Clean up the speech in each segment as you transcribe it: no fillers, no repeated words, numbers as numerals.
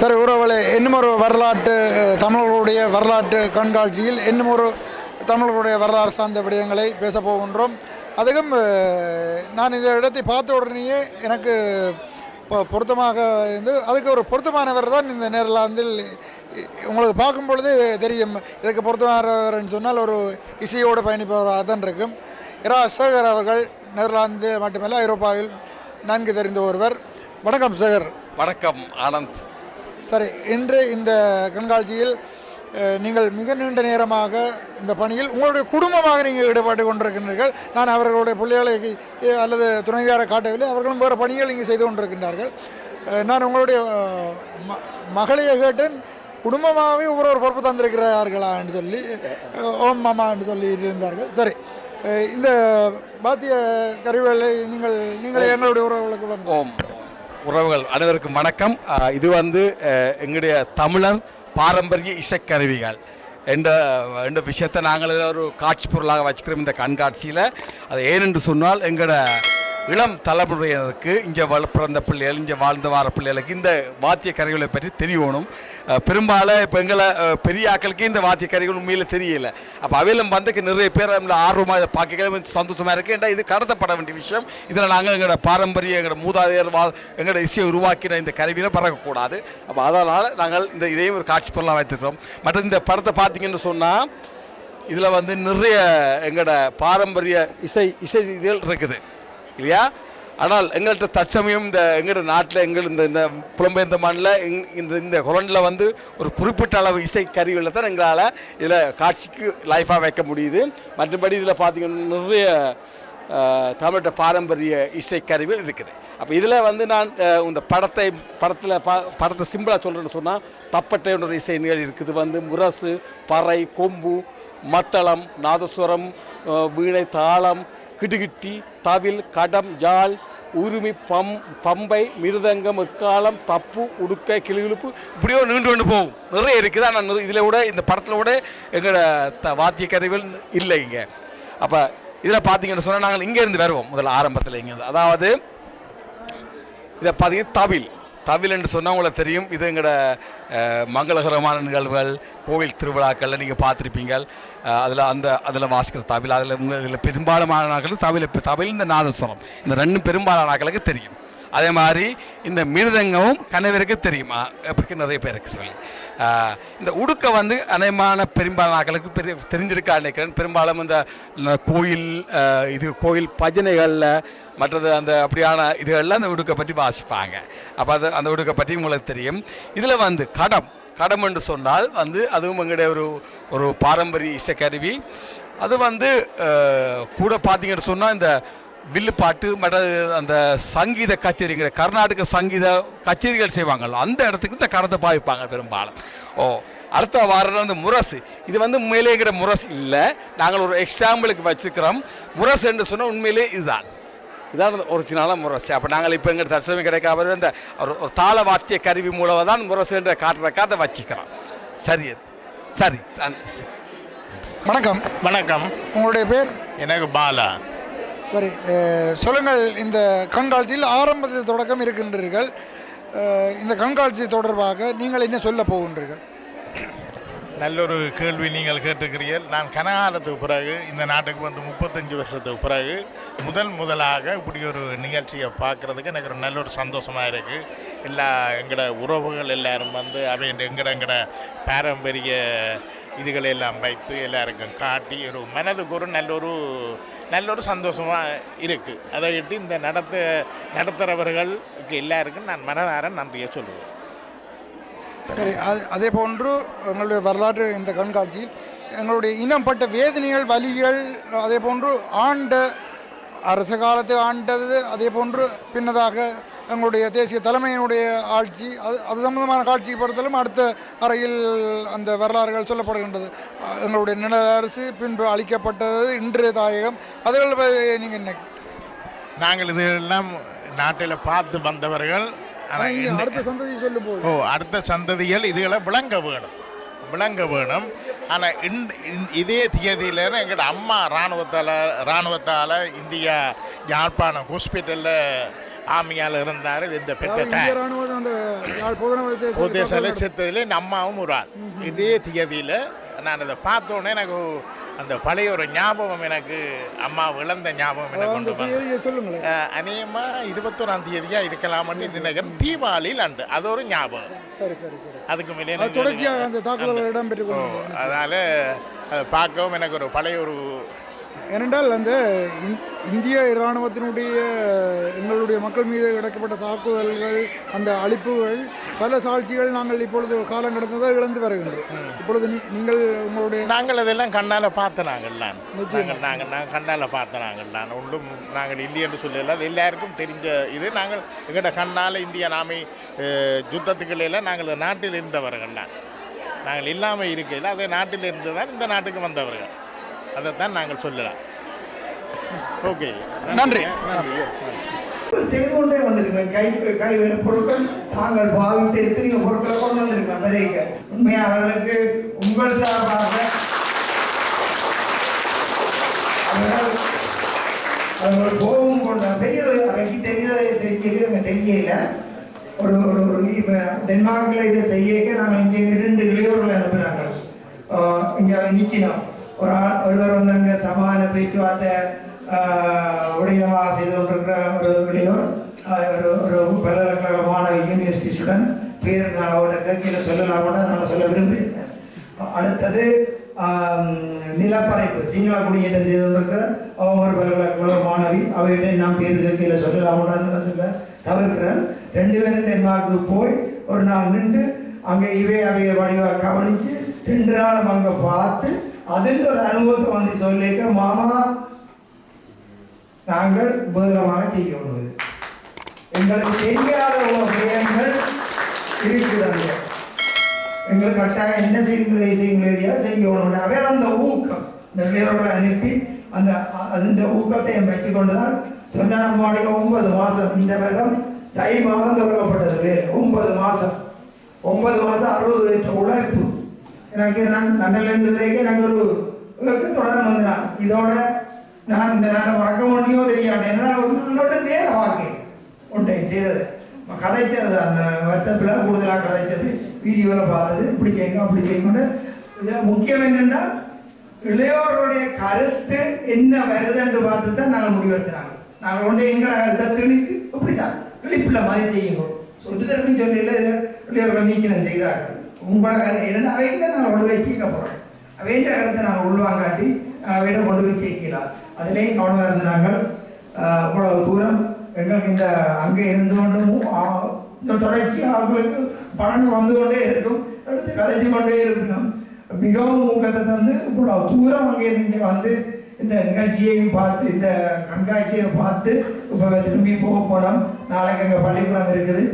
சரி உறவுகளே, இன்னும் ஒரு வரலாற்று தமிழர்களுடைய வரலாற்று கண்காட்சியில் இன்னும் ஒரு தமிழர்களுடைய வரலாறு சார்ந்த விடயங்களை பேச போகின்றோம். அதுவும் நான் இந்த இடத்தை பார்த்த உடனேயே எனக்கு பொருத்தமாக இருந்து அதுக்கு ஒரு பொருத்தமானவர் தான் இந்த நெதர்லாந்தில். உங்களுக்கு பார்க்கும் பொழுதே தெரியும் இதுக்கு பொருத்தமானவர்னு சொன்னால் ஒரு இசையோடு பயணிப்பவராக தான் இருக்கும். இரா சேகர் அவர்கள் நெதர்லாந்து மட்டுமல்ல ஐரோப்பாவில் நன்கு தெரிந்த ஒருவர். வணக்கம் சேகர். வணக்கம் ஆனந்த். சரி, இன்று இந்த கண்காட்சியில் நீங்கள் மிக நீண்ட நேரமாக இந்த பணியில் உங்களுடைய குடும்பமாக நீங்கள் ஈடுபட்டு கொண்டிருக்கின்றீர்கள். நான் அவர்களுடைய பிள்ளைகளை அல்லது துணைவியாரை காட்டவில்லை, அவர்களும் வேறு பணிகள் இங்கே செய்து கொண்டிருக்கின்றார்கள். நான் உங்களுடைய மகளையை கேட்டேன், குடும்பமாகவே ஒவ்வொரு பொறுப்பு தந்திருக்கிறார்களா என்று சொல்லி ஓம் மாமா என்று சொல்லி இருந்தார்கள். சரி, இந்த பாத்திய கருவிகளை நீங்கள் எங்களுடைய உறவுகளுக்கு ஓம் உறவுகள் அனைவருக்கும் வணக்கம். இது எங்களுடைய தமிழர் பாரம்பரிய இசைக்கருவிகள் என்ற விஷயத்தை நாங்கள் ஒரு காட்சி பொருளாக வச்சுக்கிறோம் இந்த கண்காட்சியில். அது ஏனென்று சொன்னால் எங்களோட இளம் தலைமுறையினருக்கு இங்கே பிறந்த பிள்ளைகள், இங்கே வாழ்ந்து வார பிள்ளைகளுக்கு இந்த வாத்திய கருவிகளை பற்றி தெரியணும். பெரும்பாலும் இப்போ எங்களை பெரிய ஆக்களுக்கு இந்த வாத்திய கருவிகள் உண்மையில் தெரியலை. அப்போ அவையிலும் நிறைய பேர் ஆர்வமாக இதை பார்க்க சந்தோஷமாக இருக்குது. ஏன்னா இது கடத்தப்பட வேண்டிய விஷயம். இதில் நாங்கள் எங்களோட பாரம்பரிய எங்களோட மூதாதையர் எங்களோட இசையை உருவாக்கின இந்த கருவியில் பறக்கக்கூடாது. அப்போ அதனால் நாங்கள் இதையும் ஒரு காட்சி பொருளாக வைத்திருக்கிறோம். மற்ற இந்த படத்தை பார்த்தீங்கன்னு சொன்னால் இதில் நிறைய எங்களோட பாரம்பரிய இசை இதுகள் இருக்குது இல்லையா. ஆனால் எங்கள்கிட்ட தற்சமயம் எங்களோட நாட்டில் இந்த புலம்பெயர்ந்த மாநில இந்த ஹொலண்டில் ஒரு குறிப்பிட்ட அளவு இசை கருவிகளை தான் எங்களால் இதில் காட்சிக்கு லைஃபாக வைக்க முடியுது. மற்றபடி இதில் பார்த்திங்கன்னா நிறைய தமிழ்கிட்ட பாரம்பரிய இசை கருவிகள் இருக்குது. அப்போ இதில் நான் இந்த படத்தை சிம்பிளாக சொல்கிறேன்னு சொன்னால் தப்பட்டை என்ற இசை நிகழ்ச்சி இருக்குது. முரசு, பறை, கொம்பு, மத்தளம், நாதஸ்வரம், வீணை, தாளம், கிடுகிட்டி, தவில், கடம், யாழ், உரிமை, பம்பை, மிருதங்கம், எக்காலம், தப்பு, உடுக்கை, கிளிகிழிப்பு, இப்படியோ நீண்டு கொண்டு போகும். நிறைய இருக்குது. ஆனால் இதில் கூட இந்த படத்தில் கூட எங்களோட வாத்திய கருவிகள் இல்லை இங்கே. அப்போ இதில் பார்த்தீங்கன்னு சொன்னால் நாங்கள் இங்கேருந்து வருவோம் முதல்ல ஆரம்பத்தில் இங்கேருந்து. அதாவது இதை பார்த்தீங்கன்னா தவில் என்று சொன்னால் உங்களுக்கு தெரியும். இது எங்களோட மங்களகரமான நிகழ்வுகள், கோவில் திருவிழாக்களில் நீங்கள் பார்த்துருப்பீங்க. அதில் வாசிக்கிற தவில், இதில் பெரும்பாலான நாட்களுக்கு தவில் இந்த நாதஸ்வரம் இந்த ரெண்டும் பெரும்பாலான நாட்களுக்கு தெரியும். அதே மாதிரி இந்த மிருதங்கமும் கணவருக்கு தெரியுமா எப்படி நிறைய பேருக்கு சொல்லி இந்த உடுக்க அநேகமான பெரும்பாலான நாட்களுக்கு தெரிஞ்சிருக்கா நினைக்கிறேன். பெரும்பாலும் இந்த கோயில் பஜனைகளில் மற்றது அப்படியான இதுகளில் அந்த உடுக்கை பற்றி வாசிப்பாங்க. அப்போ அந்த உடுக்கை பற்றி உங்களுக்கு தெரியும். இதில் கடம் என்று சொன்னால் அதுவும் எங்களுடைய ஒரு பாரம்பரிய இசைக்கருவி. அது கூட பார்த்தீங்கன்னு சொன்னால் இந்த வில்லுப்பாட்டு மற்ற அந்த சங்கீத கச்சேரிங்கிற கர்நாடக சங்கீத கச்சேரிகள் செய்வாங்க. அந்த இடத்துக்கு இந்த கடத்தை பாவிப்பாங்க பெரும்பாலும். அடுத்த வாரம் அந்த முரசு, இது உண்மையிலேங்கிற முரசு இல்லை, நாங்கள் ஒரு எக்ஸாம்பிளுக்கு வச்சுருக்கிறோம். முரசு என்று சொன்னால் உண்மையிலே இதான் ஒரிஜினலாக முரசு. அப்போ நாங்கள் இப்போ எங்கள் தற்சமயம் கிடைக்காத இந்த ஒரு தாள வாத்திய கருவி மூலமாக தான் முரசு என்ற காட்டுறக்காக வச்சுக்கிறோம். சரி. வணக்கம். வணக்கம். உங்களுடைய பேர்? எனக்கு பாலா. சரி, சொல்லுங்கள். இந்த கண்காட்சியில் ஆரம்பத்தில் தொடக்கம் இருக்கின்றீர்கள். இந்த கண்காட்சி தொடர்பாக நீங்கள் என்ன சொல்ல போகின்றீர்கள்? நல்லொரு கேள்வி நீங்கள் கேட்டுக்கிறீர்கள். நான் கனகாலத்துக்கு பிறகு இந்த நாட்டுக்கு 35 வருஷத்துக்கு பிறகு முதலாக இப்படி ஒரு நிகழ்ச்சியை பார்க்குறதுக்கு எனக்கு ஒரு நல்ல ஒரு சந்தோஷமாக இருக்குது. எங்களோட உறவுகள் எல்லோரும் எங்களோட பாரம்பரிய இதுகளெல்லாம் வைத்து எல்லாருக்கும் காட்டி ஒரு மனதுக்கு ஒரு நல்ல ஒரு சந்தோஷமாக இருக்குது. அதை இட்டு இந்த நடத்துகிறவர்களுக்கு எல்லாருக்கும் நான் மனதார நன்றியை சொல்லுவேன். சரி, அதே போன்று எங்களுடைய வரலாற்று இந்த கண்காட்சியில் எங்களுடைய இனப்பட்ட வேதனைகள், வலிகள், அதே போன்று அரச காலத்தை ஆண்டது, அதே போன்று பின்னதாக எங்களுடைய தேசிய தலைமையினுடைய ஆட்சி, அது சம்பந்தமான காட்சிப்படுத்தலும் அடுத்த அறையில் அந்த வரலாறுகள் சொல்லப்படுகின்றது. எங்களுடைய நில அரசு பின்பு அளிக்கப்பட்டது, இன்றைய தாயகம், அதுகள் நீங்கள் என்ன? நாங்கள் இதெல்லாம் நாட்டில் பார்த்து வந்தவர்கள். அடுத்த சந்ததி சொல்லும் போது அடுத்த சந்ததிகள் இதுகளை விளங்க வேணும். ஆனால் இதே தியதியில் எங்களோட அம்மா இராணுவத்தால் இந்தியா யாழ்ப்பாணம் ஹாஸ்பிட்டலில் ஆமியால் இருந்தார். இந்த பெற்ற இந்திய ராணுவம் அந்த யாழ் பொதுசல செத்ததில் என் அம்மாவும் ஒரு ஆள். இதே தியதியில் நான் அதை பார்த்தோன்னே எனக்கு அந்த பழைய ஒரு ஞாபகம், எனக்கு அம்மா இழந்த ஞாபகம் எனக்கு கொண்டு சொல்லுங்களேன். அநேகமாக 21ஆம் தேதியாக இருக்கலாம்னு நினைக்கிறேன். தீபாவளியில் அண்டு அது ஒரு ஞாபகம். சரி சரி சரி. அதுக்கு மேலே தொடர்ச்சியாக அந்த தாக்குதல் இடம்பெற்று அதனால் அதை பார்க்கவும் எனக்கு ஒரு பழைய ஒரு ஏனென்றால் அந்த இந்திய இராணுவத்தினுடைய எங்களுடைய மக்கள் மீது கிடைக்கப்பட்ட தாக்குதல்கள், அந்த அழிப்புகள், பல சாட்சிகள் நாங்கள் இப்பொழுது காலம் கடந்ததாக இழந்து வருகின்றோம். இப்பொழுது நீங்கள் உங்களுடைய நாங்கள் அதெல்லாம் கண்ணால் பார்த்த நாங்கள்லாம் நாங்கள் கண்ணால் பார்த்த நாங்கள்லாம் ஒன்றும் நாங்கள் இல்லை என்று சொல்லல. அது எல்லாருக்கும் தெரிஞ்ச இது. நாங்கள் எங்கள்கிட்ட கண்ணால் இந்திய நாமை யுத்தத்துக்களெல்லாம் நாங்கள் நாட்டில் இருந்தவர்கள்லாம். நாங்கள் இல்லாமல் இருக்கையில் அதே நாட்டில் இருந்து தான் இந்த நாட்டுக்கு வந்தவர்கள். அதைத்தான் நாங்கள் சொல்லலாம். ஓகே, நன்றி. செய்து கொண்டே வந்திருக்கேன். கைவேல பொருட்கள் தாங்கள் பாவித்த எத்தனையோ பொருட்களை கொண்டு வந்திருக்கேன். விரைக்க உண்மையாக அவர்களுக்கு உங்கள் சார்பாக அவர்கள் கோபம் கொண்ட பெரிய அவைக்கு தெரியல. ஒரு டென்மார்க்கில் இதை செய்ய நாங்கள் இங்கே 2 இளையோர்களை அனுப்பினாங்க. இங்கே நிற்கணும். ஒருவர் வந்து அங்கே சமாதான பேச்சுவார்த்தை உடையமாக செய்து கொண்டிருக்கிற ஒரு இளையோர், ஒரு பல்கலைக்கழக மாணவி, யூனிவர்சிட்டி ஸ்டூடெண்ட். பேர் நான் அவரோட கேட்கையில் சொல்லலாமோட நான் சொல்ல விரும்புகிறேன். அடுத்தது நிலப்பறைப்பு சிங்கள குடியேற்றம் செய்து கொண்டிருக்கிற அவங்க ஒரு பல்கலைக்கழக மாணவி. அவையிட்ட நான் பேர் கேட்கையில் சொல்லலாமோட சொல்ல தவிர்க்கிறேன். 2 பேரும் டென்மார்க்கு போய் ஒரு நாள் நின்று அங்கே அவைய வடிவாக கவனித்து 2 நாளும் அங்கே பார்த்து அதில் ஒரு அனுபவத்தை வந்து சொல்லிக்க மாமா நாங்கள் வேகமாக செய்யணும். எங்களுக்கு தெரியாத விஷயங்கள் இருக்குது. எங்களுக்கு கட்டாயம் என்ன செய்யுங்களே செய்யணும். அவையில் அந்த ஊக்கம் இந்த இளையோர்களை அனுப்பி அந்த ஊக்கத்தை வச்சு கொண்டு தான் சொன்ன மாடியில் 9 மாதம் இந்த வருடம் தை மாதம் தொடங்கப்பட்டது. வேறு 9 மாதம் 60 லிட்டர் உழைப்பு. எனக்கு நான் லண்டன்லேருந்து வரைக்கும் எனக்கு ஒரு தொடர்ந்து வந்தேன். இதோட நான் இந்த நாட்டை மறக்க முடியும் தெரியாது. ஏன்னா ஒரு நாளோட நேரம் வாழ்க்கை ஒன்றை செய்தது, கதைச்சது, அந்த வாட்ஸ்அப்பில் கூடுதலாக கதைச்சது, வீடியோவில் பார்த்தது, இப்படி செய்யுங்க அப்படி செய்யுங்க. இதில் முக்கியம் என்னென்னா இளையோருடைய கருத்து என்ன வருதுன்னு பார்த்து தான் நாங்கள் முடிவெடுத்தினாங்க. நாங்கள் ஒன்றே எங்களை கருத்தை திணிச்சு இப்படி தான் விழிப்பில் மாதிரி செய்யுங்க சொல்லுதற்கும் சொல்லல. இதில் இளையோர்கள் நீக்கினம் செய்தார்கள். உங்களோட கருத்து என்னென்ன அவைக்கு தான் நாங்கள் கொண்டு போய் சேர்க்க போகிறோம். அவைன்ற கருத்தை நாங்கள் உள்வாங்காட்டி அவையிட கொண்டு போய் சேர்க்கலாம். அதுலேயும் கவனமாக இருந்து நாங்கள் இவ்வளவு தூரம் எங்களுக்கு இந்த அங்கே இருந்து கொண்டும் இந்த தொடர்ச்சி அவர்களுக்கு பணங்கள் வந்து கொண்டே இருக்கும், எடுத்து கதைச்சு கொண்டே இருக்கணும். மிகவும் ஊக்கத்தை தந்து இவ்வளவு தூரம் அங்கே இங்கே வந்து இந்த நிகழ்ச்சியையும் பார்த்து இந்த கண்காட்சியை பார்த்து இப்போ திரும்பி போனோம். நாளைக்கு எங்கள் பள்ளிக்கூடம் இருக்குது.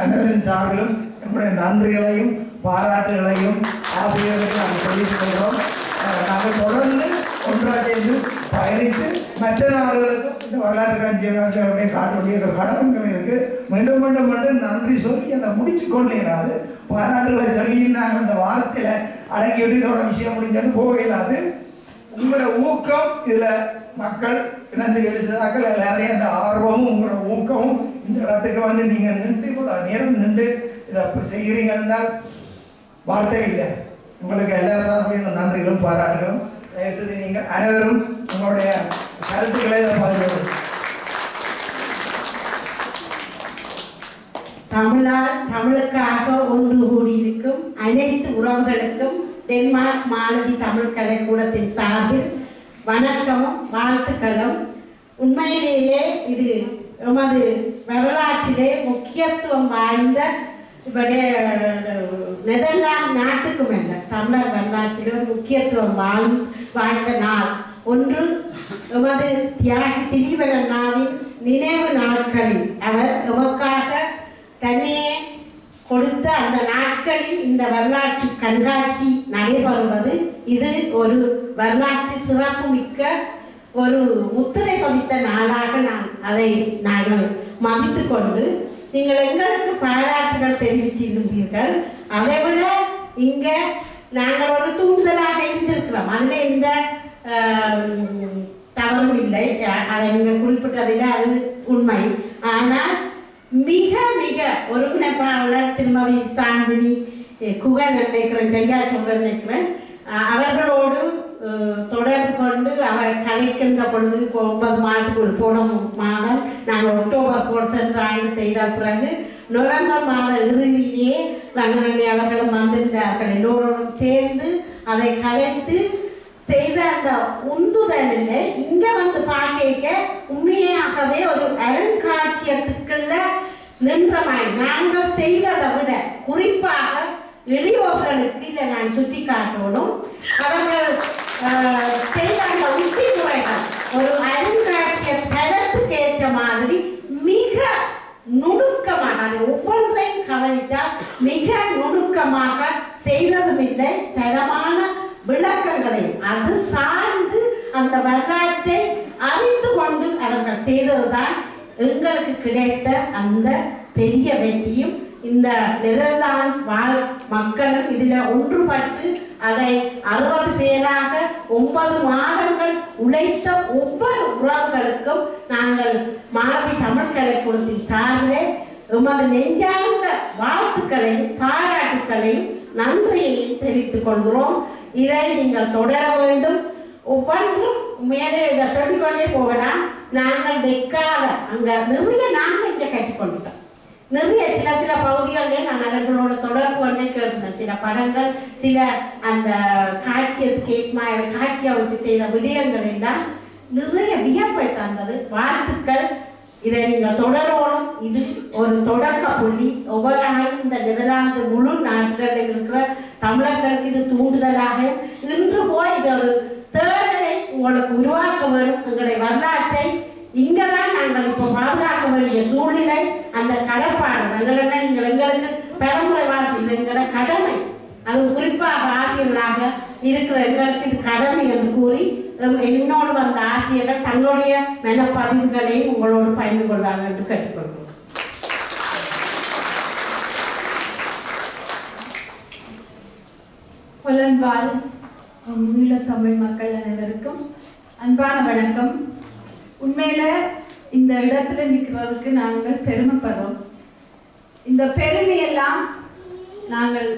அனைவரின் சார்பிலும் நம்முடைய நன்றிகளையும் பாராட்டுகளையும் ஆசிரியர்களுக்கு நாங்கள் சொல்லிக் கொள்கிறோம். நாங்கள் தொடர்ந்து ஒன்றாக சேர்ந்து பயணித்து மற்ற நாடுகளுக்கும் இந்த வரலாற்று காட்சியை காட்ட வேண்டிய கடமைகள் இருக்குது. மீண்டும் மீண்டும் மீண்டும் நன்றி சொல்லி அதை முடிச்சு கொள்ளேறாது. பாராட்டுகளை சொல்லி நாங்கள் அந்த வாரத்தில் அடங்கி விட்டு இதோட விஷயம் முடிஞ்சாலும் போக இயலாது. உங்களோட ஊக்கம் இதில் மக்கள் இணைந்து வெளிச்சதாக்கள் எல்லாரையும் அந்த ஆர்வமும் உங்களோட ஊக்கமும் இந்த இடத்துக்கு வந்து நீங்கள் நின்று இவ்வளோ நேரம் நின்று இதை செய்கிறீங்கன்னா வார்த்தை இல்லை. உங்களுக்கு எல்லா சார்பையும் நன்றிகளும் பாராட்டுகளும். தயவுசெய்து நீங்கள் அனைவரும் உங்களுடைய கருத்துக்களை பதிவு. தமிழால் தமிழுக்காக ஒன்று கூடியிருக்கும் அனைத்து உறவுகளுக்கும் டென்மார்க் மாலதி தமிழ் கலைக்கூடத்தின் சார்பில் வணக்கமும் வாழ்த்துக்களும். உண்மையிலேயே இது எமது வரலாற்றிலே முக்கியத்துவம் வாய்ந்த நெதர்லாந்து நாட்டுக்கும் அல்ல, தமிழர் வரலாற்றிலே முக்கியத்துவம் வாய்ந்த நாள் ஒன்று. எமது தியாகி திலீபரண்ணாவின் நினைவு நாட்களில் அவர் எமக்காக தன்னையே கொடுத்த அந்த நாட்களில் இந்த வரலாற்று கண்காட்சி நடைபெறுவது இது ஒரு வரலாற்று சிறப்பு மிக்க ஒரு முத்திரை பதித்த நாளாக அதை நாங்கள் மதித்து கொண்டு நீங்கள் எங்களுக்கு பாராட்டுகள் தெரிவிச்சிருந்தீர்கள். அதை விட இங்கே நாங்கள் ஒரு தூண்டுதலாக இருந்திருக்கிறோம். அதில் எந்த தவறும் இல்லை. அதை நீங்கள் குறிப்பிட்டதில் அது உண்மை. ஆனால் மிக மிக ஒருங்கிணைப்பாளர் திருமதி சாந்தினி குகன் நினைக்கிறேன், சரியா சொல்ல நினைக்கிறேன், அவர்களோடு தொடர்பு கொண்டு அவர் கதைக்கின்ற பொழுது இப்போ 9 மாதத்துக்குள் போன மாதம் நாங்கள் அக்டோபர் சென்ற ஆண்டு செய்த பிறகு நவம்பர் மாத இறுதியிலேயே ரங்கநல்லி அவர்களும் வந்திருந்தார்கள். எல்லோரும் சேர்ந்து அதை கலைத்து செய்த அந்த உந்துதலில் இங்கே வந்து பார்க்க உண்மையாகவே ஒரு அருங்காட்சியத்துக்குள்ள நின்றமாய் நாங்கள் செய்ததை விட குறிப்பாக எளியோர்களுக்கு இதை நான் சுட்டி காட்டணும். அவர்கள் செய்த அந்த உத்தி முறைகள் ஒரு அருங்காட்சிய தரத்துக்கு ஏற்ற மாதிரி மிக நுணுக்கமாக, அதை ஒவ்வொன்றையும் கவனித்தால் மிக நுணுக்கமாக செய்ததும் இல்லை, தரமான விளக்கங்களையும் அது சார்ந்து அந்த வரலாற்றை அறிந்து கொண்டு அவர்கள் செய்ததுதான் எங்களுக்கு கிடைத்த அந்த பெரிய வெற்றியும். இந்த நெதர்லாந்து வாழ் மக்களும் இதில் ஒன்றுபட்டு அதை 60 பேராக 9 மாதங்கள் உழைத்த ஒவ்வொரு உறவுகளுக்கும் நாங்கள் மாலதி தமிழ் கலைக்குழுத்தின் சார்பிலே எமது நெஞ்சார்ந்த வாழ்த்துக்களையும் பாராட்டுக்களையும் நன்றியையும் தெரிவித்துக் கொள்கிறோம். இதை நீங்கள் தொடர வேண்டும். ஒவ்வொன்றும் மேலே இதை சொல்லிக்கொண்டே போகலாம். நாங்கள் வைக்காத அங்கே நிறைய நாங்கள் இங்கே கற்றுக்கொண்டுட்டோம். நிறைய சில பகுதிகளிலே நான் அவர்களோட தொடர்பு கொண்டே கேட்டிருந்தேன். சில படங்கள், சில அந்த காட்சி அமைப்பு செய்த விடயங்கள் எல்லாம் நிறைய வியப்பை தந்தது. வாழ்த்துக்கள். இதை நீங்கள் தொடரணும். இது ஒரு தொடக்க புள்ளி. ஒவ்வொரு நாளும் இந்த நெதர்லாந்து முழு நாடுகளில் இருக்கிற தமிழர்களுக்கு இது தூண்டுதலாக இன்று போய் இது ஒரு தேடலை உங்களுக்கு உருவாக்க வேண்டும். எங்களுடைய வரலாற்றை இங்கெல்லாம் நாங்கள் இப்போ பாதுகாக்க வேண்டிய சூழ்நிலை, அந்த கடப்பாடு எங்களெல்லாம் நீங்கள் எங்களுக்கு தலைமுறை வாழ்க்கை இது எங்களோட கடமை. அது குறிப்பாக ஆசிரியர்களாக இருக்கிற எங்களுக்கு இது கடமை என்று கூறி என்னோடு வந்த ஆசிரியர்கள் தங்களுடைய மனப்பதிவுகளையும் உங்களோடு பகிர்ந்து கொள்வார்கள் என்று கேட்டுக்கொள்கிறோம். புலன்வாழ் ஈழத்தமிழ் மக்கள் அனைவருக்கும் அன்பான வணக்கம். உண்மையில இந்த இடத்துல நிற்கிறதுக்கு நாங்கள் பெருமைப்படுறோம். இந்த பெருமையெல்லாம் நாங்கள்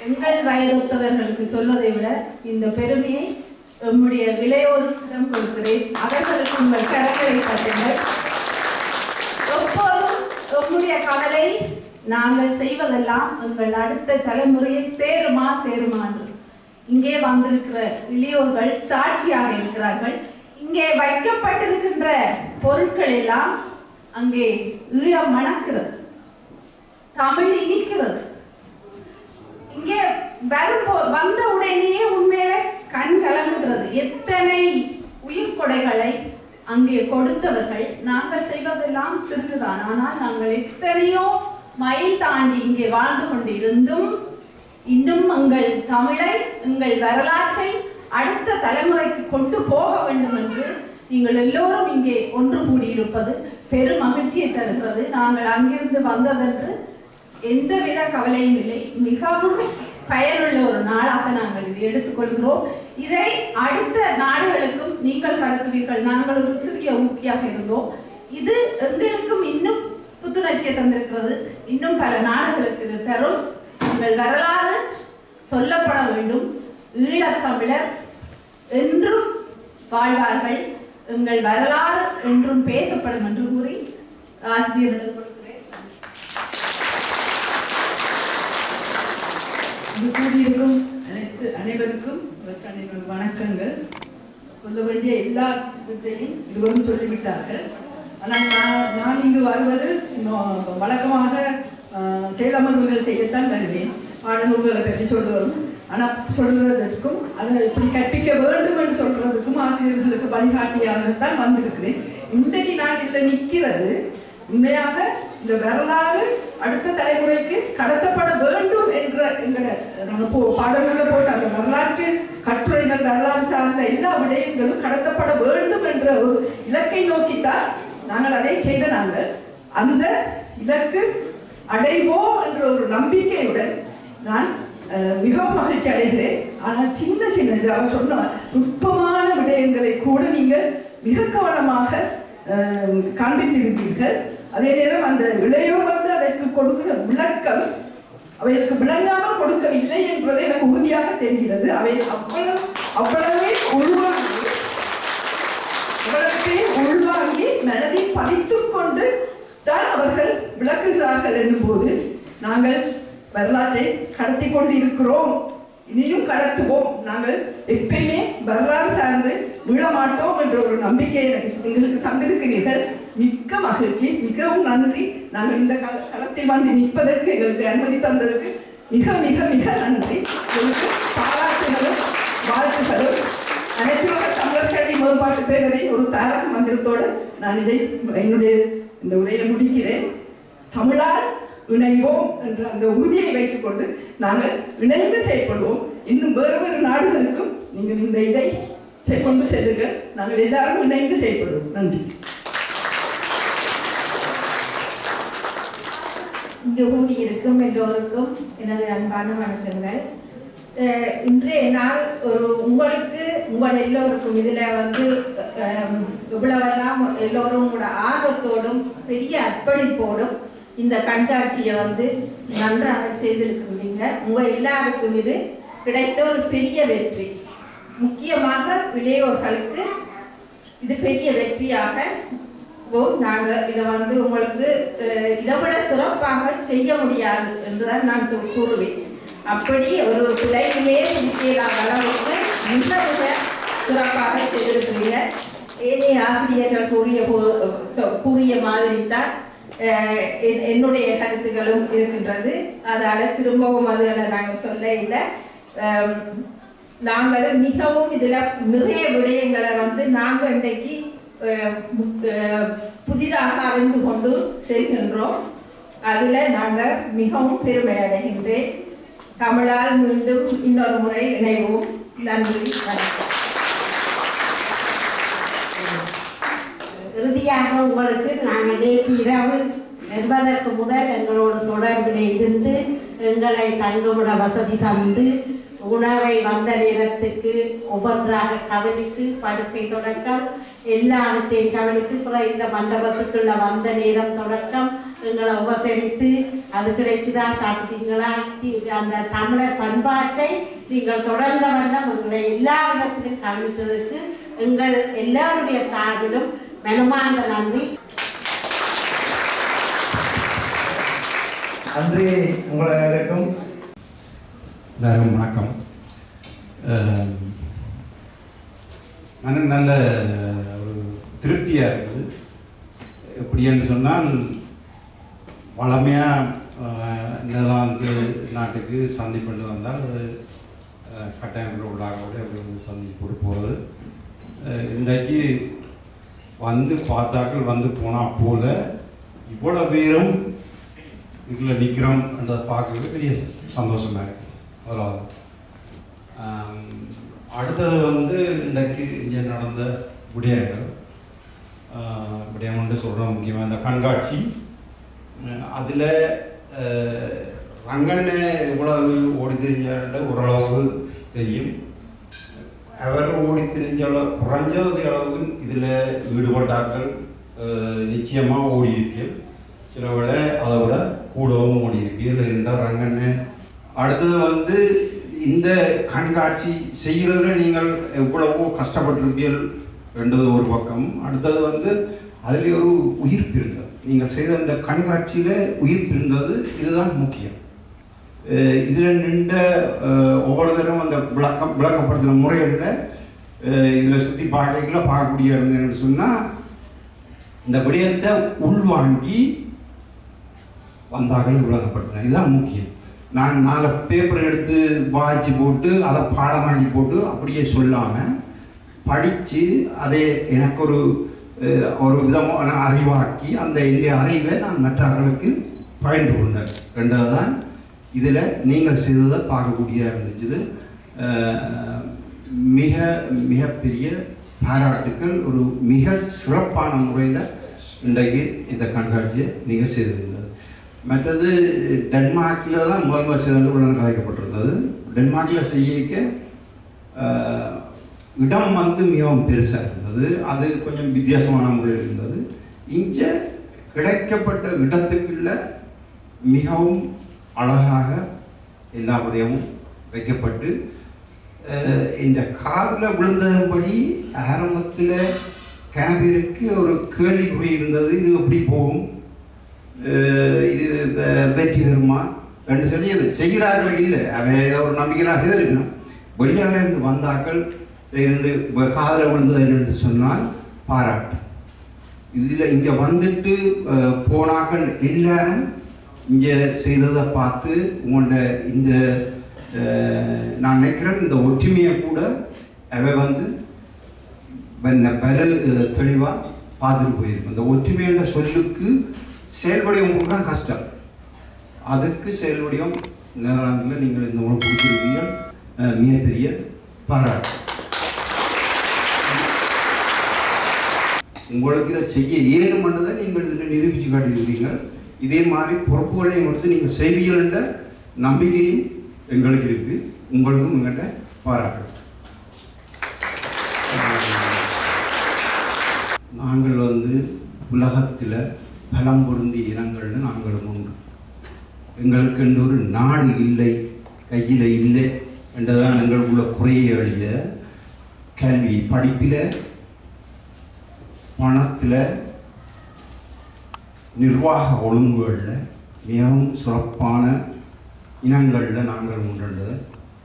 எங்கள் வயதொத்தவர்களுக்கு சொல்வதை விட இந்த பெருமையை நம்முடைய இளையோரிடம் கொடுக்கிறேன். அவர்களுக்கு உங்கள் கரங்களை தட்டுங்கள். எப்போதும் நம்முடைய கவலை நாங்கள் செய்வதெல்லாம் எங்கள் அடுத்த தலைமுறையை சேருமா என்று இங்கே வந்திருக்கிற இளையோர்கள் சாட்சியாக இருக்கிறார்கள். இங்கே வைக்கப்பட்டிருக்கின்ற பொருட்கள் எல்லாம் அங்கே ஈழம் மணக்கிறது, தமிழ் இனிக்கிறது. இங்கே வந்த உடனேயே உண்மையில கண் கலங்குகிறது. எத்தனை உயிர் கொடைகளை அங்கே கொடுத்தவர்கள். நாங்கள் செய்வதெல்லாம் சிறிதுதான், ஆனால் நாங்கள் எத்தனையோ மைல் தாண்டி இங்கே வாழ்ந்து கொண்டு இருந்தும் இன்னும் எங்கள் தமிழை, எங்கள் வரலாற்றை அடுத்த தலைமுறைக்கு கொண்டு போக வேண்டும் என்று நீங்கள் எல்லோரும் இங்கே ஒன்று கூடியிருப்பது பெரும் மகிழ்ச்சியை தருகிறது. நாங்கள் அங்கிருந்து வந்ததென்று எந்தவித கவலையும் இல்லை. மிகவும் பயனுள்ள ஒரு நாளாக நாங்கள் இதை எடுத்துக்கொள்கிறோம். இதை அடுத்த நாடுகளுக்கும் நீங்கள் கடத்துவீர்கள். நாங்கள் ஒரு சிறிய ஊக்கியாக இருந்தோம். இது எங்களுக்கும் இன்னும் புத்துணர்ச்சியை தந்திருக்கிறது. இன்னும் பல நாடுகளுக்கு இது தரும். எங்கள் வரலாறு சொல்லப்பட வேண்டும். ஈழத்தமிழர் என்றும் வாழ்வார்கள். எங்கள் வரலாறு என்றும் பேசப்படும் என்று கூறி ஆசிரியர்களுக்கு கொடுக்கிறேன். இது கூடியிருக்கும் அனைவருக்கும் வணக்கங்கள். சொல்ல வேண்டிய எல்லாவற்றையும் இதுவரும் சொல்லிவிட்டார்கள். ஆனால் நான் இங்கு வருவது வழக்கமாக செயலமர்வுகள் செய்யத்தான் வருவேன். பாடநூல்களை பற்றி சொல்லுவதும், ஆனால் சொல்றதற்கும் அதை இப்படி கற்பிக்க வேண்டும் என்று சொல்றதுக்கும் ஆசிரியர்களுக்கு வழிகாட்டியாகத்தான் வந்திருக்கிறேன். இன்றைக்கு நான் இதில் நிற்கிறது உண்மையாக இந்த வரலாறு அடுத்த தலைமுறைக்கு கடத்தப்பட வேண்டும் என்ற எங்களை பாடல்களை போட்டு அந்த வரலாற்று கட்டுரைகள், வரலாறு சார்ந்த எல்லா விடயங்களும் கடத்தப்பட வேண்டும் என்ற ஒரு இலக்கை நோக்கித்தான் நாங்கள் அதை செய்த. நாங்கள் அந்த இலக்கு அடைவோம் என்ற ஒரு நம்பிக்கையுடன் நான் மிகவும் மகிழ்ச்சி அடைகிறேன். ஆனால் சின்ன அவர் சொன்ன நுட்பமான விடயங்களை கூட நீங்கள் மிக கவனமாக காண்பித்திருப்பீர்கள். அதே நேரம் அந்த இளையோர் வந்து அதற்கு கொடுக்கிற விளக்கம் அவைகளுக்கு விளங்காமல் கொடுக்கவில்லை என்பது எனக்கு உறுதியாக தெரிகிறது. அவை அவ்வளவே உள்வாங்கி மனதில் பதித்துக் கொண்டு தான் அவர்கள் விளக்குகிறார்கள் என்னும்போது நாங்கள் வரலாற்றை கடத்தி கொண்டு இருக்கிறோம், இனியும் கடத்துவோம், நாங்கள் எப்பயுமே வரலாறு சார்ந்து விழமாட்டோம் என்ற ஒரு நம்பிக்கையை எங்களுக்கு தந்திருக்கிறீர்கள். மிக்க மகிழ்ச்சி, மிகவும் நன்றி. நாங்கள் இந்த களத்தில் வந்து நிற்பதற்கு எங்களுக்கு அனுமதி தந்ததற்கு மிக மிக மிக நன்றி. உங்களுக்கு பாராட்டுகளும் வாழ்த்துகளும். அனைத்துலக தமிழர் கல்வி மேம்பாட்டு பேரவையின் ஒரு தாரக மந்திரத்தோடு நான் என்னுடைய இந்த உரையை முடிக்கிறேன். தமிழால் இணைவோம் என்ற அந்த உறுதியை வைத்துக் கொண்டு நாங்கள் இணைந்து செயல்படுவோம். இன்னும் வேறு நாடுகளுக்கும் நீங்கள் இந்த இதை கொண்டு செல்லுங்கள். நாங்கள் எல்லாரும் இணைந்து செயல்படுவோம். நன்றி. இங்கு கூடியிருக்கும் எல்லோருக்கும் எனது அன்பான வணக்கங்கள். இன்றைய நாள் உங்கள் எல்லோருக்கும் இதில் வந்து இவ்வளவெல்லாம் எல்லோரும் உங்களோட ஆர்வத்தோடும் பெரிய அர்ப்பணிப்போடும் இந்த கண்காட்சியை வந்து நன்றாக செய்திருக்கிறீங்க. உங்கள் எல்லாருக்கும் இது கிடைத்த ஒரு பெரிய வெற்றி. முக்கியமாக இளையோர்களுக்கு இது பெரிய வெற்றியாக நாங்கள் இதை வந்து உங்களுக்கு இதை விட சிறப்பாக செய்ய முடியாது என்றுதான் நான் கூறுவேன். அப்படி ஒரு பிள்ளைகளே செய்யலாம் அளவுக்கு மிக மிக சிறப்பாக செய்திருக்கிறீங்க. ஏனைய ஆசிரியர்கள் கூறிய மாதிரி தான் என்னுடைய கருத்துக்களும் இருக்கின்றது. அதால் திரும்பவும் அதுகளை நாங்கள் சொல்ல இல்லை. நாங்களும் மிகவும் இதில் நிறைய விடயங்களை வந்து நாங்கள் இன்றைக்கு புதிதாக அறிந்து கொண்டு செல்கின்றோம். அதில் நாங்கள் மிகவும் பெருமை அடைகின்றேன். தமிழால் மீண்டும் இன்னொரு முறை இணைவோம். நன்றி, வணக்கம். இறுதியாக உங்களுக்கு நாங்கள் நேற்று இரவு என்பதற்கு முதல் எங்களோட தொடர்பில் இருந்து எங்களை தங்குமிட வசதி தந்து உணவை வந்த நேரத்துக்கு ஒவ்வொன்றாக கவனித்து படுக்கை தொடக்கம் எல்லாவற்றையும் கவனித்து இந்த மண்டபத்துக்குள்ள வந்த நேரம் தொடக்கம் எங்களை உபசரித்து அது கிடைச்சுதான் சாப்பிட்டீங்களா அந்த தமிழர் பண்பாட்டை நீங்கள் தொடர்ந்த வண்ணம் எங்களை எல்லா விதத்திலும் கவனித்ததற்கு எங்கள் எல்லாருடைய சார்பிலும் மனமார்ந்த நன்றி. நன்றி உங்கள் எல்லாருக்கும். எல்லாரும் வணக்கம். நல்ல ஒரு திருப்தியாக இருக்குது. எப்படின்னு சொன்னால் வளமையாக நெதர்லாந்து நாட்டுக்கு சந்திப்பு வந்தால் அது கட்டாயம் உள்ளாரோடு அப்படி வந்து சந்திச்சு போட்டு போகிறது. இன்றைக்கு வந்து பார்த்தாக்கள் வந்து போனால் போல இவ்வளோ பேரும் இதில் நிற்கிறோம்ன்றதை பார்க்குறது பெரிய சந்தோஷமாக இருக்குது. அவ்வளோதான். அடுத்தது வந்து இன்றைக்கு இங்கே நடந்த விடயங்கள்னு சொல்கிறோம். முக்கியமாக இந்த கண்காட்சி அதில் ரங்கண்ணே எவ்வளவு ஓடி தெரிஞ்சாருன்ற ஓரளவு தெரியும். அவர் ஓடி தெரிஞ்ச அளவு குறைஞ்சது அளவுக்கு இதில் ஈடுபட்டாக்கள் நிச்சயமாக ஓடி இருப்பீர்கள். சில விட அதை விட கூடவும் ஓடி இருப்பீர்கள் இருந்தால் ரங்கண்ணே. அடுத்தது வந்து இந்த கண்காட்சி செய்கிறதுல நீங்கள் எவ்வளவோ கஷ்டப்பட்டிருப்பீர்கள் என்றது ஒரு பக்கம். அடுத்தது வந்து அதில் ஒரு உயிர்ப்பு இருந்தது. நீங்கள் செய்த அந்த கண்காட்சியில் உயிர்ப்பு இருந்தது. இதுதான் முக்கியம். இதில் நின்ற ஒவ்வொரு தரம் அந்த விளக்கப்படுத்துகிற முறைகளில் இதில் சுற்றி பார்க்கக்கூடிய இருந்தேன்னு சொன்னால் இந்த விடயத்தை உள்வாங்கி வந்தார்கள் விளக்கப்படுத்தினேன். இதுதான் முக்கியம். நான் 4 பேப்பர் எடுத்து வாய்ச்சி போட்டு அதை பாடமாக்கி போட்டு அப்படியே சொல்லாமல் படித்து அதை எனக்கு ஒரு விதமான அறிவாக்கி அந்த என்னுடைய அறிவை நான் மற்றவர்களுக்கு பகிர்ந்து கொண்டேன். ரெண்டாவது தான் இதில் நீங்கள் செய்ததை பார்க்கக்கூடிய இருந்துச்சு. மிகப்பெரிய பாராட்டுக்கள். ஒரு மிக சிறப்பான முறையில் இன்றைக்கு இந்த கண்காட்சியை நீங்கள் செய்திருந்தது. மற்றது டென்மார்க்கில் தான் முதல் வச்சது கதைக்கப்பட்டிருந்தது. டென்மார்க்கில் செய்யக்க இடம் வந்து மிகவும் பெருசாக இருந்தது. அது கொஞ்சம் வித்தியாசமான முறையில் இருந்தது. இங்கே கிடைக்கப்பட்ட இடத்துக்குள்ள மிகவும் அழகாக எல்லா விடயமும் வைக்கப்பட்டு இந்த காதில் விழுந்தபடி ஆரம்பத்தில் கேபிற்கு ஒரு கேள்விக்குறி இருந்தது. இது எப்படி போகும், இது வெற்றி பெறுமா என்று சொல்லி அது செய்கிறார்கள் இல்லை. அவை ஏதோ ஒரு நம்பிக்கையாக செய்திருக்கணும். வெளியாக இருந்து வந்தாக்கள் இருந்து காதில் விழுந்தது என்று சொன்னால் பாராட்டு. இதில் இங்கே வந்துட்டு போனாக்கள் எல்லாரும் இங்கே செய்ததை பார்த்து உங்களோட இந்த நான் நினைக்கிறேன் இந்த ஒற்றுமையை கூட அவை வந்து பல தெளிவாக பார்த்துட்டு போயிருக்கும். இந்த ஒற்றுமையான சொல்லுக்கு செயல்படியவங்களுக்கு தான் கஷ்டம். அதுக்கு செயல்படியும் நெதர்லாந்தில் நீங்கள் இந்த உணவு கொடுத்துருக்கீர்கள், மிகப்பெரிய பாராட்டு. உங்களுக்கு இதை செய்ய ஏழுமன்றதை நீங்கள் இதில் நிரூபித்து காட்டியிருக்கீர்கள். இதே மாதிரி பொறுப்புகளையும் கொடுத்து நீங்கள் செய்வீர்கள் என்ற நம்பிக்கையும் எங்களுக்கு இருக்குது. உங்களுக்கும் எங்கள்கிட்ட பாராட்டு. நாங்கள் வந்து உலகத்தில் பலம் பொருந்திய இனங்கள்னு நாங்களும் உண்டு. எங்களுக்கு என்ற ஒரு நாடு இல்லை, கையில் இல்லை என்றதான் எங்களுக்குள்ள குறைய எளிய கல்வி படிப்பில், பணத்தில், நிர்வாக ஒழுங்குகளில் மிகவும் சிறப்பான இனங்களில் நாங்கள் உண்டுன்றதை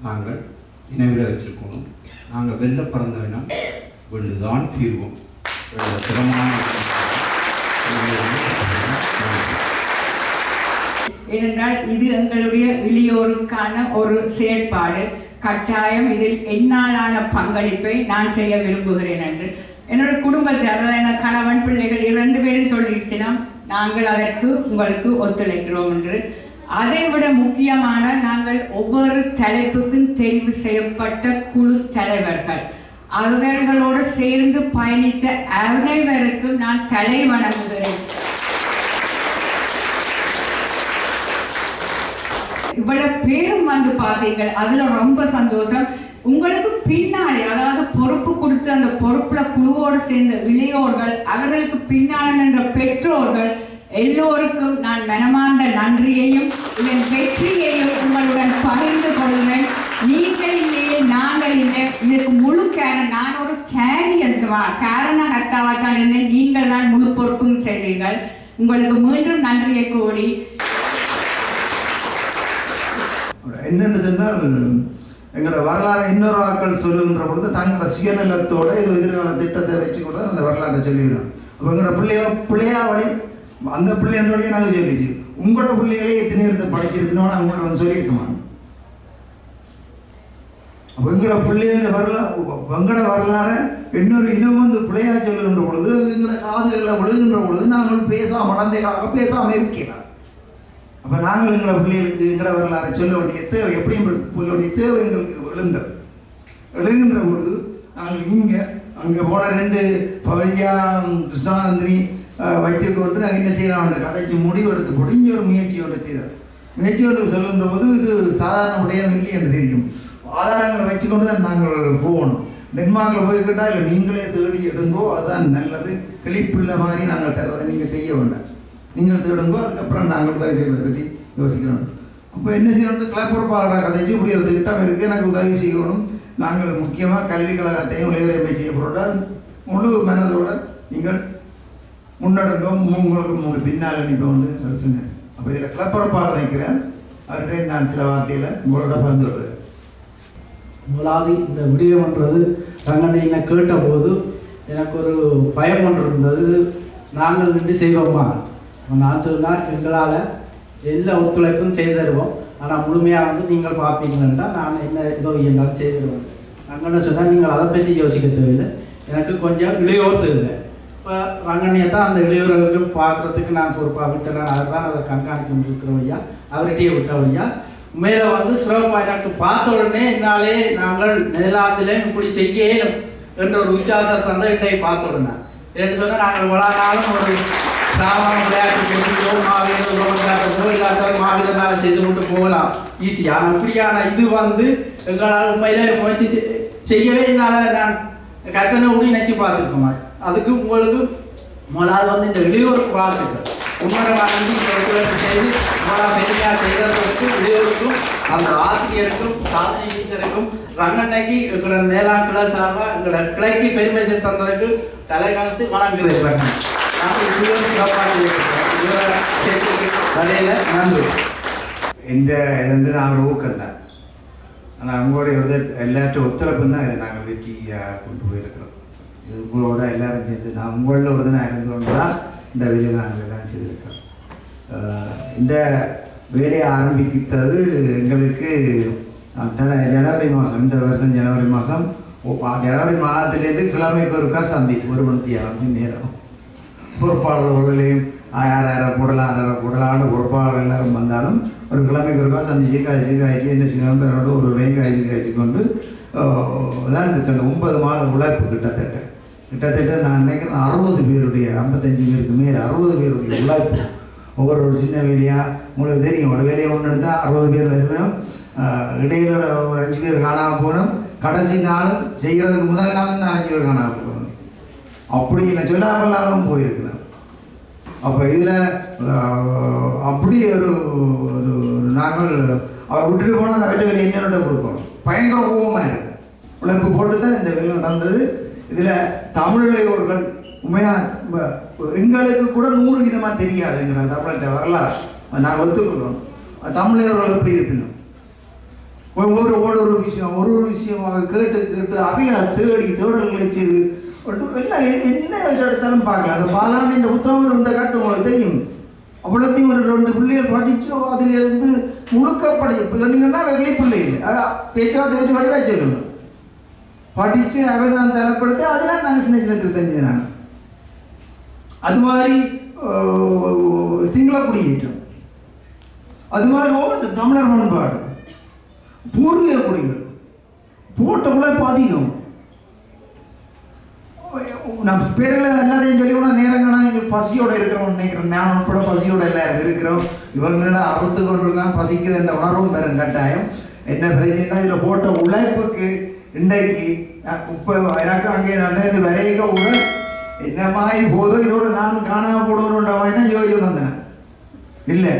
நாங்கள் நினைவில் வச்சுருக்கணும். நாங்கள் வெள்ள பிறந்த இனம் வெள்ளுதான் தீர்வோம். சிரமமான ஏனென்றால் இது எங்களுடைய இளையோருக்கான ஒரு செயற்பாடு. கட்டாயம் இதில் என்னாலான பங்களிப்பை நான் செய்ய விரும்புகிறேன் என்று என்னோட குடும்பத்தை, அதாவது என் கணவன் பிள்ளைகள் 2 பேரும் சொல்லிடுச்சுன்னா நாங்கள் அதற்கு உங்களுக்கு ஒத்துழைக்கிறோம் என்று. அதைவிட முக்கியமான நாங்கள் ஒவ்வொரு தலைப்புக்கும் தெரிவு செய்யப்பட்ட குழு தலைவர்கள், அவர்களோடு சேர்ந்து பயணித்த அனைவருக்கும் நான் தலை வணங்குகிறேன். இவ்வளவு பேரும் வந்து பார்த்தீங்க, அதுல ரொம்ப சந்தோஷம். உங்களுக்கு பின்னாலே, அதாவது பொறுப்பு கொடுத்து அந்த பொறுப்புல குழுவோடு சேர்ந்த இளையோர்கள், அவர்களுக்கு பின்னால் நின்ற பெற்றோர்கள் எல்லோருக்கும் நான் மனமார்ந்த நன்றியையும் இதன் வெற்றியையும் உங்களுடன் பகிர்ந்து கொள்கிறேன். நீங்கள் இல்லையே நாங்கள் இல்லை, இதற்கு முழு நான் ஒரு காரணகர்த்தாவாத்தான் இருந்தேன். நீங்கள் தான் முழு பொறுப்பும் செய்தீர்கள். உங்களுக்கு மீண்டும் நன்றியை கூறி என்னென்னு சொன்னால், எங்களோட வரலாறு இன்னொரு ஆட்கள் சொல்லுகின்ற பொழுது தங்களோட சுயநலத்தோட இது எதிர்கால திட்டத்தை வச்சு கூட அந்த வரலாற்றை சொல்லிவிடும். அப்போ எங்களோட பிள்ளையா வழி அந்த பிள்ளையோடய நாங்கள் சொல்லிச்சு. உங்களோட பிள்ளைகளே எத்தனை இடத்தை படிச்சிருக்கணும்னு அவங்களோட வந்து சொல்லியிருக்குமா? அப்போ எங்களோட பிள்ளைகள வரலாறு இன்னொரு இனம் வந்து பிள்ளையா சொல்லுகின்ற பொழுது எங்களோட காதுகளில் விழுகின்ற பொழுது நாங்கள் பேசாமல் மடந்தைகளாக பேசாமல் இருக்கிறோம். அப்போ நாங்கள் எங்களோட பிள்ளைகளுக்கு எங்களோட வரலாறை சொல்ல வேண்டிய தேவை, எப்படியும் சொல்ல வேண்டிய தேவை எங்களுக்கு எழுகின்ற பொழுது நாங்கள் அங்கே போன 2 பவையா துஷ்டானந்தினி வைத்துக்கொண்டு நாங்கள் என்ன செய்யலாம் கதைச்சு முடிவெடுத்து பொடிஞ்ச ஒரு முயற்சியோடு செய்தார். முயற்சியோடு சொல்லுகின்ற போது இது சாதாரண விடயம் இல்லை என்று தெரியும். ஆதாரங்களை வச்சுக்கொண்டு தான் நாங்கள் போகணும். டென்மார்க்கில் போய் கேட்டால் இல்லை நீங்களே தேடி எடுங்கோ, அதுதான் நல்லது. கிளிப்புள்ள மாதிரி நாங்கள் தர்றதை நீங்கள் செய்ய வேண்டாம், நீங்கள் தேடுங்கோ, அதுக்கப்புறம் நாங்கள் உதவி செய்வதை பற்றி யோசிக்கிறோம். அப்போ என்ன செய்யணும், கிளப்புறப்பாளராக கதைச்சு இப்படி ஒரு திட்டம் இருக்குது, எனக்கு உதவி செய்யணும். நாங்கள் முக்கியமாக கல்விக் கழகத்தையும் இளையோரை செய்யப்பட்டால் முழு மனதோடு நீங்கள் முன்னெடுங்கோ, உங்களுக்கு பின்னால் அனுப்பி சொன்னேன். அப்போ இதில் கிளப்புறப்பாளர் வைக்கிறேன், அவர்கிட்ட நான் சில வார்த்தையில் உங்களோட பகிர்ந்து கொள்வேன். முதலாவது இந்த விடயம்ன்றது ரங்கண்ணனை கேட்டபோது எனக்கு ஒரு பயம் ஒன்று இருந்தது. நாங்கள் நின்று செய்வோமா? நான் சொன்னால் எங்களால் எல்லா ஒத்துழைப்பும் செய்து தருவோம், ஆனால் முழுமையாக வந்து நீங்கள் பார்ப்பீங்கன்னா நான் என்ன ஏதோ என்னால் செய்திருவேன். ரங்கண்ணை சொன்னால் நீங்கள் அதை பற்றி யோசிக்க தேவையில்லை, எனக்கு கொஞ்சம் இளையோர் தேவை. இப்போ ரங்கண்ணையை தான் அந்த இளையோர்களுக்கு பார்க்குறதுக்கு நான் பொறுப்பாக விட்டேன். அதுதான் அதை கண்காணித்து கொண்டிருக்கிற வழியா, அவர்கிட்டயே விட்ட வழியா மேலே வந்து சிறப்பாக எனக்கு பார்த்த உடனே என்னாலே நாங்கள் நெதர்லாந்திலையும் இப்படி செய்யணும் என்ற ஒரு உற்சாகத்தை தந்த இன்றைய பார்த்த உடனே என்று சொன்னால் நாங்கள் வளர்ந்தாலும் ஒரு சாதாரண விளையாட்டு போட்டியோ மாவீரோ இல்லாத மாவீரனால் செய்து கொண்டு போகலாம் ஈஸியாக. அப்படியான இது வந்து எங்களால் உண்மையிலே முயற்சி செய்யவே என்னால் நான் கற்பனை கூட நினச்சி பார்த்துருக்க மாட்டேன். அதுக்கு உங்களுக்கு முதலாவது வந்து இந்த இளையோருக்கு வாழ்த்துக்கள். உண்மையாக செய்து பெருமையாக செய்தவர்களுக்கு இளையோருக்கும் அந்த ஆசிரியருக்கும் சாதனை டீச்சருக்கும் ரங்கண்ணைக்கு எங்களோட மேலாண் கிளை சார்பாக எங்களோட கிளைக்கு பெருமை சேர்த்து தந்ததுக்கு தலைகாலத்து வணங்குகிறேன். நாங்கள் சிறப்பாக வரையில் நன்றி. இந்த இது வந்து நான் ஒரு ஊக்கம் தான். ஆனால் உங்களுடைய எல்லார்ட்டும் ஒத்துழைப்பு தான் இதை நாங்கள் வெற்றியாக கொண்டு போயிருக்கிறோம். இது உங்களோட எல்லாரும் சேர்ந்து நான் உங்களில் ஒரு தினம் இருந்தோன்னு தான் இந்த வேலையை நாங்கள் எல்லாம் செய்திருக்கிறோம். இந்த வேலையை ஆரம்பித்தது எங்களுக்கு ஜனவரி மாதம், இந்த வருஷம் ஜனவரி மாதம். ஜனவரி மாதத்துலேருந்து கிழமைக்கு ஒருக்கா சந்திப்பு 1 மணி நேரம் பொறுப்பாளர்களையும் 6,000 போடலான்னு பொறுப்பாளர் எல்லாரும் வந்தாலும் ஒரு கிழமைக்கு ஒருக்கா சந்திச்சு காய்ச்சி என்ன செய்யணும் பேரோட ஒரு உரையும் காய்ச்சி கொண்டு தான் இந்த 9 மாத உழைப்பு கிட்டத்தட்ட நான் நினைக்கிறேன் 60 பேருடைய 55 பேருக்கு மேலே 60 பேருடைய உழைப்பு. ஒவ்வொரு சின்ன வேலையாக உங்களுக்கு தெரியும், ஒரு வேலையை ஒன்று எடுத்தால் 60 பேர் வரணும். இடையில ஒரு 5 பேர் காணாமல் போகணும். கடைசி நாள் செய்கிறதுக்கு முதல் நாள் 5 பேர் காணாமல் போகணும். அப்படி என்ன சொல்லாமல்லாமல் போயிருக்கிறேன். அப்போ இதில் அப்படி ஒரு நாங்கள் அவர் விட்டுட்டு போனால் அந்த வேலை என்னோட கொடுக்கணும். பயங்கர கோபமாக இருக்கும். உழைப்பு போட்டு தான் இந்த வேலை நடந்தது. இதில் தமிழையோர்கள் உண்மையாக எங்களுக்கு கூட 100 விதமாக தெரியாது. எங்களை தமிழ்கிட்ட வரலாறு நாங்கள் ஒத்துக்கொள்ளணும். தமிழையோர்கள் எப்படி இருக்கணும், ஒரு விஷயம் கேட்டு அவையா தேடல்களை செய்து எல்லாம் என்ன எடுத்தாலும் பார்க்கலாம். அந்த பாலாண்டின் புத்தகம் இருந்த காட்டு உங்களுக்கு தெரியும். அவ்வளோத்தையும் ஒரு 2 பிள்ளைகள் படித்தோ அதிலிருந்து முழுக்கப்படி இப்போ சொன்னீங்கன்னா வெள்ளி பிள்ளைகள் பேச்சுவார்த்தை வச்சு வடிவா சொல்லணும் படித்து அவை தான் தரப்படுத்தி அதெல்லாம் நாங்கள் சின்ன திருத்தஞ்சு நாங்கள். அது மாதிரி சிங்கள குடியேற்றம், அது மாதிரி தமிழர் பண்பாடு, பூர்வீக குடிகள் போட்ட உழைப்பு அதிகம். நான் பேர்களை எல்லாத்தையும் சொல்லி நேரங்கள்னா எங்களுக்கு பசியோடு இருக்கிறோம்னு நினைக்கிறேன். நான் உட்பட பசியோடு எல்லாரும் இருக்கிறோம். இவங்கள அறுத்து கொண்டிருக்கான் பசிக்குது என்ற உணர்வும் பெறும் கட்டாயம். என்ன பிரச்சனைனா இதில் போட்ட உழைப்புக்கு இன்றைக்கு இப்போ எனக்கு அங்கே நடந்து வரைக உடன் என்ன மாதிரி போதோ இதோட நான் காணாமல் போடுவோன்ற மாதிரி தான் யோசிச்சு வந்தேன். இல்லை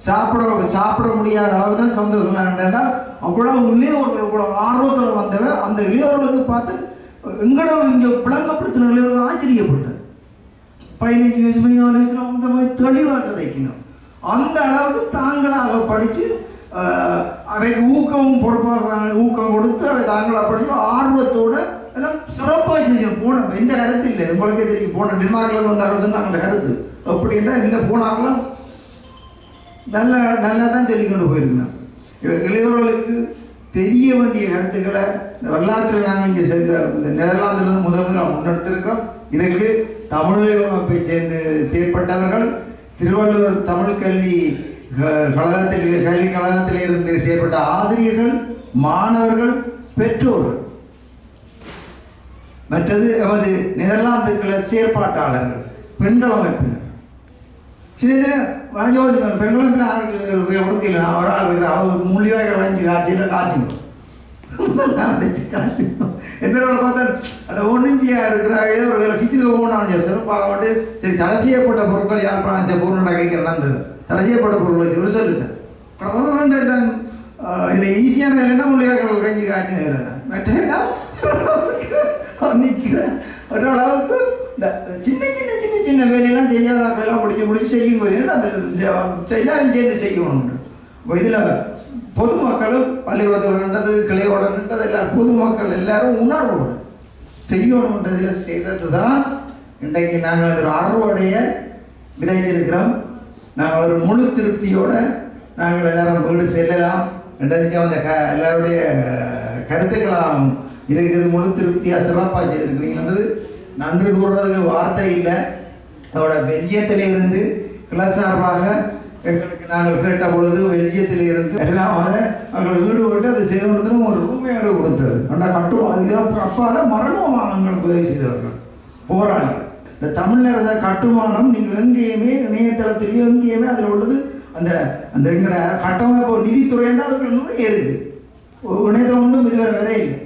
சாப்பிட முடியாத அளவு தான் சந்தோஷமாக என்னென்னா அவ்வளோ இளையோர்கள் இவ்வளோ ஆர்வத்தோடு வந்தவன் அந்த இளையோர்களுக்கு பார்த்து எங்களோட இங்கே விளங்கப்படுத்தின இளையோர்கள் ஆச்சரியப்பட்டேன். 15 வயசு 14 வயசுல அந்த மாதிரி தெளிவாக கதைக்கணும். அந்த அளவுக்கு தாங்களாக படித்து அவைக்கு ஊக்கமும் பொறுப்பாக ஊக்கம் கொடுத்து அவை தாங்களாக படித்து ஆர்வத்தோடு எல்லாம் சிறப்பாக செஞ்சோம். போன எந்த கருத்து இல்லை, உங்களுக்கே தெரியும். போன டென்மார்க்கில் வந்தாங்க சொன்னாங்க கருத்து அப்படின்னா இல்லை போனாங்களாம் நல்லா தான் சொல்லிக்கொண்டு போயிருக்கணும். இளையோர்களுக்கு தெரிய வேண்டிய கருத்துக்களை இந்த வரலாற்றில் நாங்கள் இங்கே இந்த நெதர்லாந்திலிருந்து முதல் முன்னெடுத்திருக்கிறோம். இதுக்கு தமிழ் அமைப்பை சேர்ந்து செயற்பட்டவர்கள், திருவள்ளுவர் தமிழ் கல்வி கழகத்தில் இருந்து செயற்பட்ட ஆசிரியர்கள், மாணவர்கள், பெற்றோர்கள், மற்றது எமது நெதர்லாந்துக்கள செயற்பாட்டாளர்கள், பெண்கள் அமைப்பினர். சின்ன யோசனை பெண்கள் அமைப்பில் கொடுக்கல ஒரு ஆள் அவங்க மொழிவாக வளைஞ்சு காய்ச்சியில் காய்ச்சிக்கணும் காய்ச்சிக்கணும் என்னோட பார்த்தா அந்த ஒன்றிஞ்சியாக இருக்கிற ஏதோ ஒரு வேலை கிச்சனுக்கு போகணும்னு சிறப்பாக வந்து சரி தடை செய்யப்பட்ட பொருட்கள் யாழ்ப்பாணம் பூர்ண கைக்கு நடந்தது. தடை செய்யப்பட்ட பொருட்கள் ஒரு சொல்லிட்டேன் இதில் ஈஸியான வேலைன்னா மொழிவாக கஞ்சி காய்ச்சின்னு மற்ற நிற்கிறேன் ஒரு அளவுக்கு இந்த சின்ன சின்ன சின்ன சின்ன வேலையெல்லாம் செய்யாதவர்களெல்லாம் முடிச்சு செய்யும் போது எல்லாரும் சேர்ந்து செய்யணும். இதில் பொதுமக்களும் பள்ளிக்கூடத்தில் நின்றது கிளையோட நின்றது எல்லாரும் பொதுமக்கள் எல்லாரும் உணர்வோடு செய்யணுன்றதில் செய்தது தான் இன்றைக்கு நாங்கள் அதில் அறுவடையை விதைச்சிருக்கிறோம். நாங்கள் ஒரு முழு திருப்தியோடு நாங்கள் எல்லாரும் வீடு செல்லலாம் என்றதையும் அந்த எல்லாருடைய கருத்துக்களாகவும் இருக்குது. முழு திருப்தியாக சிறப்பாக செய்திருக்கிறீங்கன்றது நன்றி கூறுறதுக்கு வார்த்தை இல்லை. அதோட பெல்ஜியத்திலிருந்து கிளசார்பாக எங்களுக்கு நாங்கள் கேட்ட பொழுது பெல்ஜியத்திலிருந்து எல்லாம் அதை அவங்களுக்கு வீடு விட்டு அதை செய்து ஒரு ரூமையோடு கொடுத்தது. ஆனால் அதுக்கு அப்பால் மரணமாக எங்களுக்கு உதவி செய்தவர்கள் போராளி. இந்த தமிழரச கட்டுமானம் நீங்கள் எங்கேயுமே இணையதளத்திலேயோ எங்கேயுமே அதில் உள்ளது அந்த அந்த எங்களோட கட்டமைப்பு நிதித்துறைன்னா அதுக்கு நிறைய இருக்குது. இணையதளம் ஒன்றும் இதுவரை இல்லை.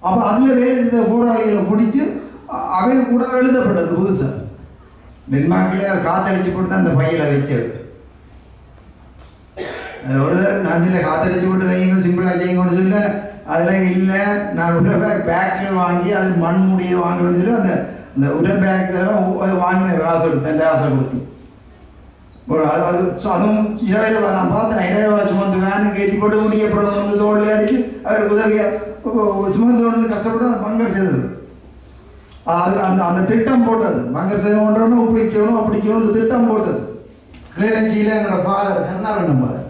அப்போ அதில் வேலை செய்த போராளிகளை பிடிச்சி அவை கூட எழுதப்பட்டது புதுசாக. டென்மார்க்கில் காத்தடிச்சு போட்டு அந்த பையில வச்சது. ஒரு நன்றில் காத்தடிச்சு போட்டு வைங்க, சிம்பிளாக செய்யுங்கன்னு சொல்ல அதில் இல்லை. நான் உர பேக்கில் வாங்கி அது மண் முடியை வாங்கணும்னு சொல்லி அந்த உர பேக்கில் வாங்கின காசு கொடுத்தேன், காசை கொடுத்து. அதுவும் 20 ரூபா நான் பார்த்தேன். 20 ரூபா சுமந்து வேனுக்கு ஏற்றி போட்டு முடிய அப்புறம் வந்து தோல்ல அடிச்சு அவருக்கு உதவியாக சுமந்து வந்து கஷ்டப்பட்டு அந்த பங்கர் செய்தது. அது அந்த திட்டம் போட்டது. பங்கர் செய்யணுன்றோன்னு அப்படிக்கணும் திட்டம் போட்டது. கிளிரஞ்சியில் எங்களோட ஃபாதர் கருணாகரன் ஃபாதர்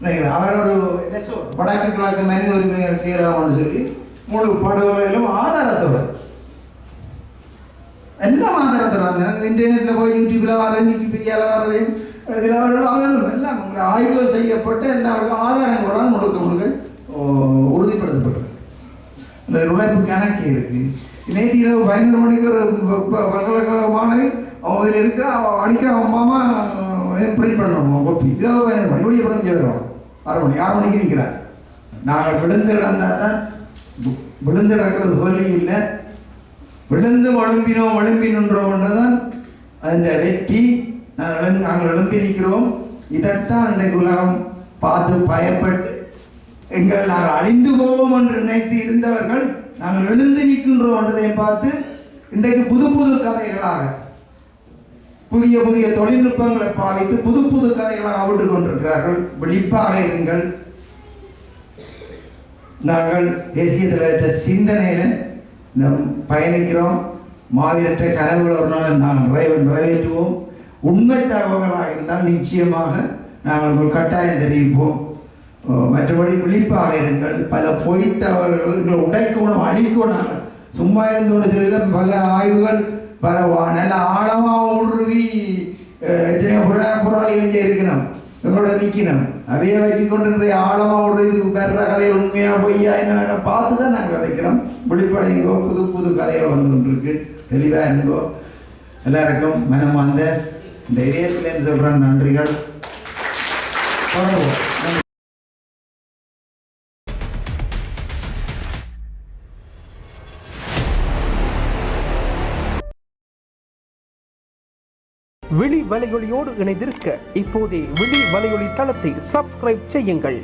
நினைக்கிறேன். அவர் ஒரு வடக்கு கிழக்கு மனித உரிமைகள் செய்யலாம்னு சொல்லி முழு படுகொலையிலும் ஆதாரத்தோட எல்லாம் ஆதாரத்தோட இன்டர்நெட்டில் போய் யூடியூப்பில் வரது, விக்கிபீடியாவில் வரது, இதில் அதெல்லாம் எல்லாம் ஆய்வுகள் செய்யப்பட்டு எல்லாருக்கும் ஆதாரங்களோட முழுக்க உறுதிப்படுத்தப்பட்டது. இந்த உழைப்பு கணக்கு இருக்குது. நேற்று இரவு 11 மணிக்கு ஒரு பல்கலைக்கழக மாணவி அவன் இதில் இருக்கிற அடிக்கிற அவன் மாமா பிரிண்ட் பண்ணணும் கொப்பி. இரவு 11 மணி இப்படி அப்புறம் செய்கிறோம். 6 மணிக்கு நிற்கிறார். நாங்கள் விழுந்து கிடந்தால் தான் விழுந்து கிடக்கிறது சொல்லி இல்லை, விழுந்து எழும்பி நின்றோம்ன்றதான் அந்த வெற்றி. நாங்கள் எழும்பி நிற்கிறோம். இதைத்தான் இன்றைக்கு உலகம் பார்த்து பயப்பட்டு நாங்கள் அழிந்து போவோம் என்று நினைத்து இருந்தவர்கள் நாங்கள் எழுந்து நிற்கின்றோம் என்றதையும் பார்த்து இன்றைக்கு புது புது கதைகளாக புதிய புதிய தொழில்நுட்பங்களை பாவித்து புது கதைகளாக விட்டு கொண்டிருக்கிறார்கள். விழிப்பாக இருங்கள். நாங்கள் தேசிய தலைவற்ற சிந்தனையில் பயணிக்கிறோம். மாவீரற்ற கனவுகள் ஒரு நாள் நாங்கள் நிறைவேற்றுவோம். உண்மை தகவல்களாக இருந்தால் நிச்சயமாக நாங்கள் ஒரு கட்டாயம் தெரிவிப்போம். மற்றபடி விழிப்பாக இருங்கள். பல பொய் தகவல்கள் உடைக்கணும், அழிக்கணும். சும்மா இருந்தோடு சொல்ல பல ஆய்வுகள் நல்ல ஆழமாக ஊடுருவி எத்தனையோ புறாளிகள் இருக்கணும், எங்களோட நிற்கணும். அவைய வச்சு கொண்டு ஆழமாக ஊடுருவி பெற கதைகள் உண்மையாக பொய்யா என்ன பார்த்து தான் நாங்கள் கதைக்கிறோம். விழிப்படைங்கோ, புது கதைகள் வந்து கொண்டிருக்கு. தெளிவாக இருங்கோ. எல்லாருக்கும் மனம் வந்த இந்த இதயத்திலேருந்து சொல்கிறேன் நன்றிகள். விழி வலையொலியோடு இணைந்திருக்க இப்போதே விழி வலையொலி தளத்தை சப்ஸ்கிரைப் செய்யுங்கள்.